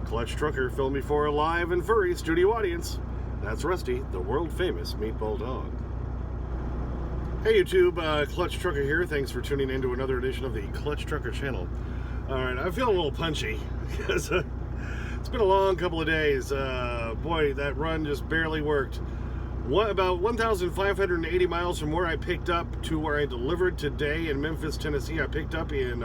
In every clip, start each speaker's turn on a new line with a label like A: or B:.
A: Clutch Trucker filmed before a live and furry studio audience. That's Rusty, the world-famous meatball dog. Hey YouTube, Clutch Trucker here. Thanks for tuning in to another edition of the Clutch Trucker channel. Alright, I'm feeling a little punchy because it's been a long couple of days. Boy, that run just barely worked. About 1,580 miles from where I picked up to where I delivered today in Memphis, Tennessee. I picked up in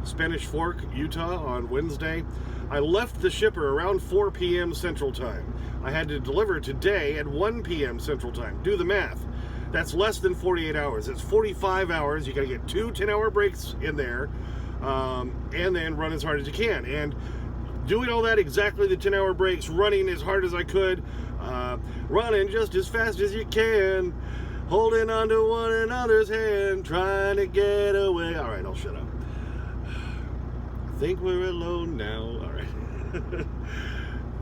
A: Spanish Fork, Utah on Wednesday. I left the shipper around 4 p.m. Central Time. I had to deliver today at 1 p.m. Central Time. Do the math. That's less than 48 hours. It's 45 hours. You got to get 2 10-hour breaks in there and then run as hard as you can. And doing all that, exactly the 10-hour breaks, running as hard as I could, running just as fast as you can, holding on to one another's hand, trying to get away. All right, I'll shut up. Think we're alone now. All right.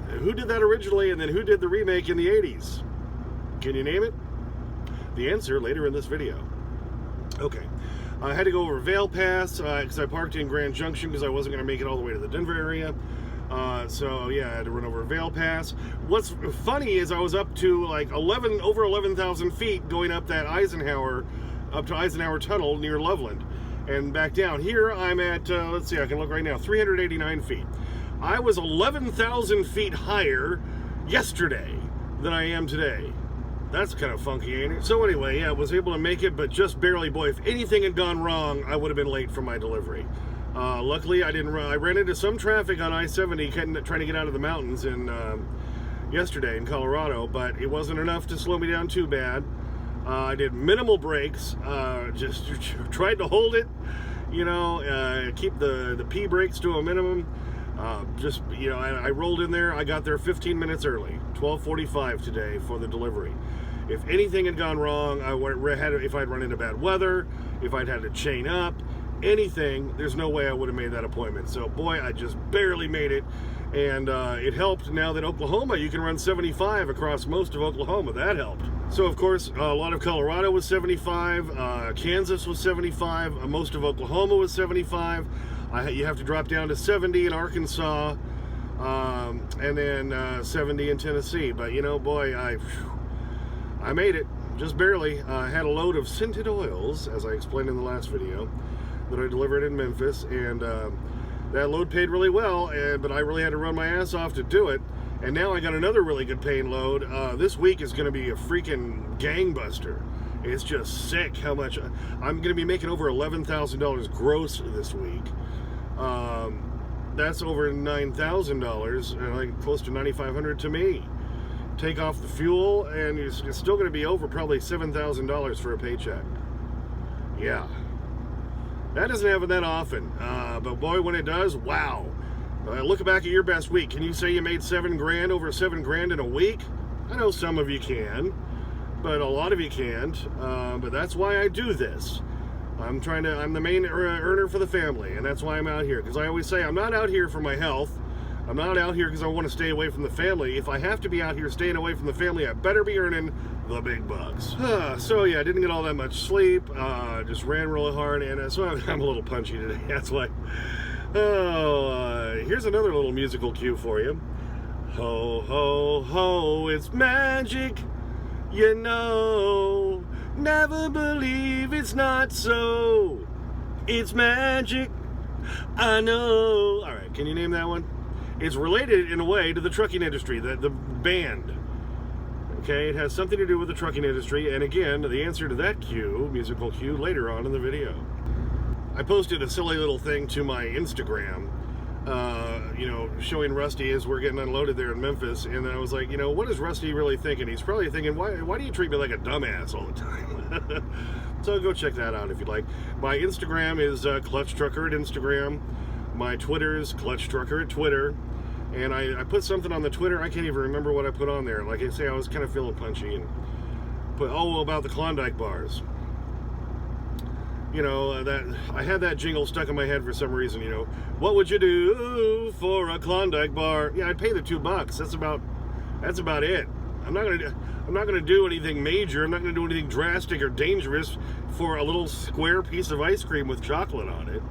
A: Who did that originally, and then who did the remake in the 80s? Can you name it? The answer later in this video. Okay. I had to go over Vail Pass because I parked in Grand Junction because I wasn't going to make it all the way to the Denver area. So yeah, I had to run over Vail Pass. What's funny is I was up to like over 11,000 feet going up that up to Eisenhower Tunnel near Loveland. And back down here, I'm at, let's see, I can look right now, 389 feet. I was 11,000 feet higher yesterday than I am today. That's kind of funky, ain't it? So anyway, yeah, I was able to make it, but just barely. Boy, if anything had gone wrong, I would have been late for my delivery. Luckily, I didn't run. I ran into some traffic on I-70 trying to get out of the mountains yesterday in Colorado, but it wasn't enough to slow me down too bad. I did minimal brakes, just tried to hold it, you know, keep the P brakes to a minimum. I rolled in there. I got there 15 minutes early, 12:45 today for the delivery. If anything had gone wrong, if I'd run into bad weather, if I'd had to chain up, anything, there's no way I would have made that appointment. So boy, I just barely made it. And it helped now that Oklahoma, you can run 75 across most of Oklahoma. That helped. So, of course, a lot of Colorado was 75, Kansas was 75, most of Oklahoma was 75. You have to drop down to 70 in Arkansas, and then 70 in Tennessee. But, you know, boy, I made it, just barely. I had a load of scented oils, as I explained in the last video, that I delivered in Memphis, and that load paid really well, but I really had to run my ass off to do it. And now I got another really good paying load. This week is going to be a freaking gangbuster. It's just sick how much I'm going to be making. Over $11,000 gross this week. That's over $9,000, like close to $9,500 to me. Take off the fuel, and it's still going to be over probably $7,000 for a paycheck. Yeah. That doesn't happen that often, but boy, when it does, wow. Look back at your best week. Can you say you made $7,000, over $7,000 in a week? I know some of you can, but a lot of you can't. But that's why I do this. I'm the main earner for the family, and that's why I'm out here. Because I always say, I'm not out here for my health. I'm not out here because I want to stay away from the family. If I have to be out here staying away from the family, I better be earning the big bucks. So yeah, I didn't get all that much sleep. Just ran really hard, and so I'm a little punchy today. That's why. Here's another little musical cue for you. Ho, ho, ho, it's magic, you know. Never believe it's not so. It's magic, I know. All right, can you name that one? It's related in a way to the trucking industry, the band. Okay, it has something to do with the trucking industry, and again, the answer to that musical cue, later on in the video. I posted a silly little thing to my Instagram, showing Rusty as we're getting unloaded there in Memphis, and then I was like, what is Rusty really thinking? He's probably thinking, why do you treat me like a dumbass all the time? So go check that out if you'd like. My Instagram is Clutch Trucker at Instagram. My Twitter is Clutch Trucker at Twitter. And I put something on the Twitter. I can't even remember what I put on there. Like I say, I was kind of feeling punchy and put, about the Klondike bars. That I had that jingle stuck in my head for some reason. What would you do for a Klondike bar? Yeah, I'd pay the $2. That's about it. I'm not gonna do anything major. I'm not gonna do anything drastic or dangerous for a little square piece of ice cream with chocolate on it.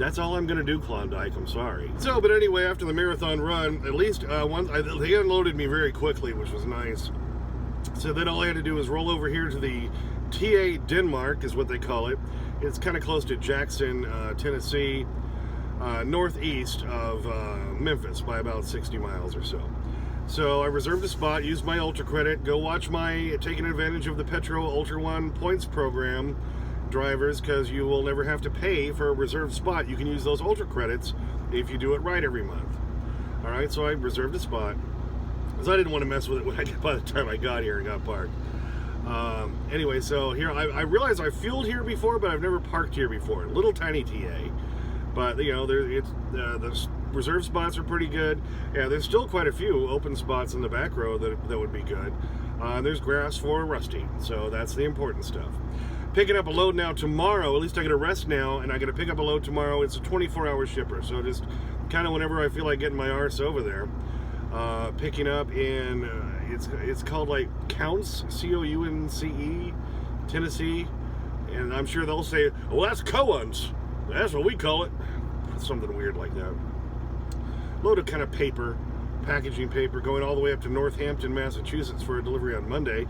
A: That's all I'm going to do, Klondike. I'm sorry. So, but anyway, after the marathon run, at least they unloaded me very quickly, which was nice. So then all I had to do was roll over here to the TA Denmark, is what they call it. It's kind of close to Jackson, Tennessee, northeast of Memphis by about 60 miles or so. So I reserved a spot, used my Ultra credit, go watch my taking advantage of the Petro Ultra One points program drivers, because you will never have to pay for a reserved spot. You can use those Ultra credits if you do it right every month. All right, so I reserved a spot because I didn't want to mess with it by the time I got here and got parked. Anyway, so here I realized I fueled here before, but I've never parked here before. Little tiny TA, but you know, the reserve spots are pretty good. Yeah, there's still quite a few open spots in the back row that would be good. There's grass for Rusty, so that's the important stuff. Picking up a load now tomorrow. At least I get a rest now, and I get to pick up a load tomorrow. It's a 24-hour shipper, so just kind of whenever I feel like getting my arse over there. Picking up in it's called like Counce, Counce, Tennessee, and I'm sure they'll say, well, that's Coans, that's what we call it, something weird like that. Load of kind of paper, packaging paper, going all the way up to Northampton, Massachusetts for a delivery on Monday.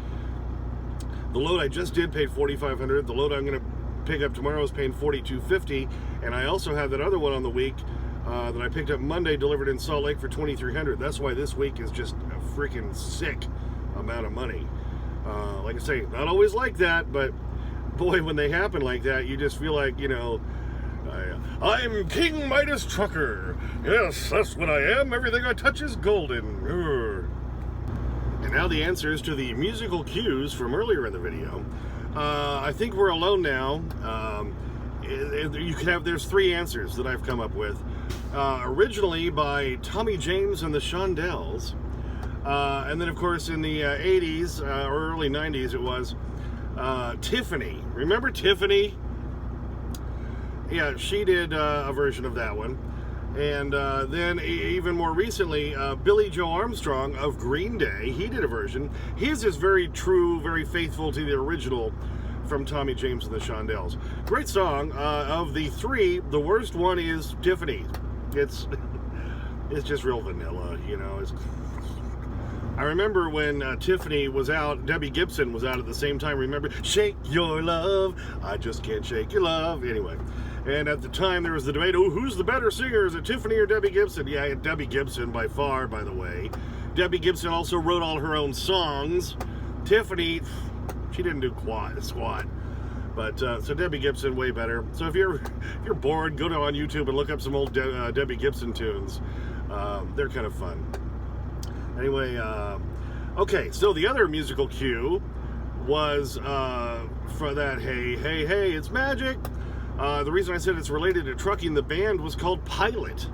A: The load I just did paid $4,500. The load I'm going to pick up tomorrow is paying $4,250, and I also have that other one on the week that I picked up Monday, delivered in Salt Lake for $2,300. That's why this week is just a freaking sick amount of money. Like I say, not always like that, but boy, when they happen like that, you just feel like, you know, I'm King Midas Trucker. Yes, that's what I am. Everything I touch is golden. Urgh. And now the answers to the musical cues from earlier in the video. I think we're alone now. There's three answers that I've come up with. Originally by Tommy James and the Shondells. And then, of course, in the 80s, or early 90s, it was Tiffany. Remember Tiffany? Yeah, she did a version of that one. And then even more recently, Billy Joe Armstrong of Green Day, he did a version. His is very true, very faithful to the original from Tommy James and the Shondells. Great song. Of the three, the worst one is Tiffany. It's just real vanilla, you know. I remember when Tiffany was out, Debbie Gibson was out at the same time. Remember, Shake Your Love, I Just Can't Shake Your Love. Anyway. And at the time, there was the debate, oh, who's the better singer? Is it Tiffany or Debbie Gibson? Yeah, Debbie Gibson by far, by the way. Debbie Gibson also wrote all her own songs. Tiffany, she didn't do squat. But, so Debbie Gibson, way better. So if you're bored, go on YouTube and look up some old Debbie Gibson tunes. They're kind of fun. Anyway, okay, so the other musical cue was for that, hey, hey, hey, it's magic. The reason I said it's related to trucking, the band was called Pilot,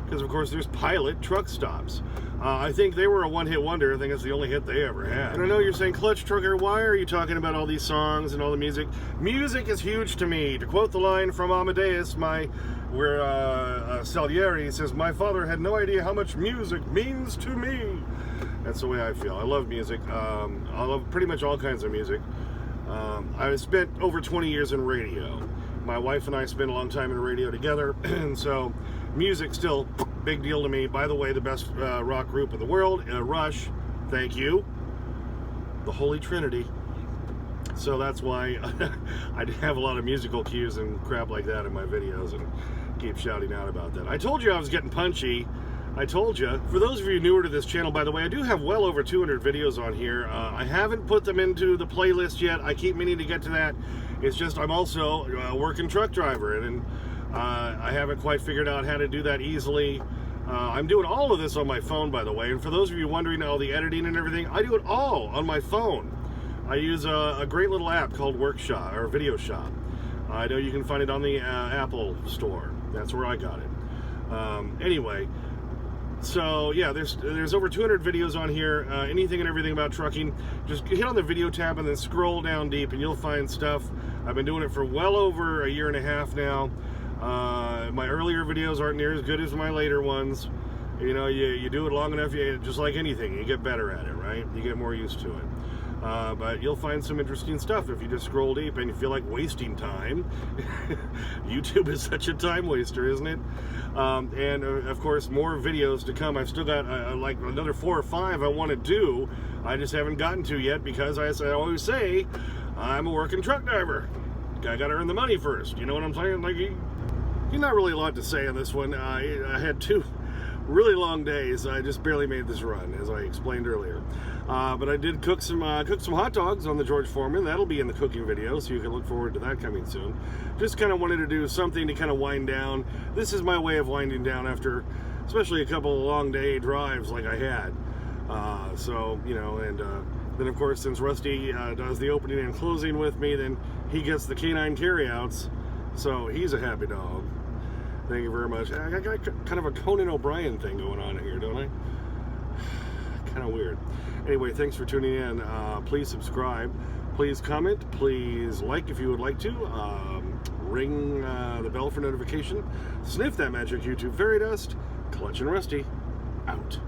A: because of course there's Pilot truck stops. I think they were a one-hit wonder. I think it's the only hit they ever had. And I know you're saying, Clutch Trucker, why are you talking about all these songs and all the music? Music is huge to me. To quote the line from Amadeus, Salieri says, my father had no idea how much music means to me. That's the way I feel. I love music. I love pretty much all kinds of music. I spent over 20 years in radio. My wife and I spent a long time in radio together, and so music still big deal to me. By the way, the best rock group in the world, Rush, thank you, the Holy Trinity. So that's why I have a lot of musical cues and crap like that in my videos and keep shouting out about that. I told you I was getting punchy. I told you. For those of you newer to this channel, by the way, I do have well over 200 videos on here. I haven't put them into the playlist yet. I keep meaning to get to that. It's just I'm also a working truck driver, and I haven't quite figured out how to do that easily. I'm doing all of this on my phone, by the way. And for those of you wondering all the editing and everything, I do it all on my phone. I use a great little app called Workshop, or Video Shop. I know you can find it on the Apple Store. That's where I got it. Anyway. So yeah, there's over 200 videos on here, anything and everything about trucking. Just hit on the video tab and then scroll down deep and you'll find stuff. I've been doing it for well over a year and a half now. My earlier videos aren't near as good as my later ones. You know, you do it long enough, just like anything, you get better at it, right? You get more used to it. But you'll find some interesting stuff if you just scroll deep and you feel like wasting time. YouTube is such a time waster, isn't it? And of course, more videos to come. I've still got like another 4 or 5 I want to do. I just haven't gotten to yet because, as I always say, I'm a working truck driver. I got to earn the money first. You know what I'm saying? Like, you're not really a lot to say on this one. I had 2 really long days. I just barely made this run, as I explained earlier. But I did cook some hot dogs on the George Foreman. That'll be in the cooking video, so you can look forward to that coming soon. Just kind of wanted to do something to kind of wind down. This is my way of winding down after, especially a couple of long day drives like I had. So, you know, and then of course, since Rusty does the opening and closing with me, then he gets the canine carryouts. So he's a happy dog. Thank you very much. I got kind of a Conan O'Brien thing going on here, don't I? Kind of weird. Anyway, thanks for tuning in. Please subscribe. Please comment. Please like if you would like to. Ring the bell for notification. Sniff that magic YouTube fairy dust. Clutch and Rusty. Out.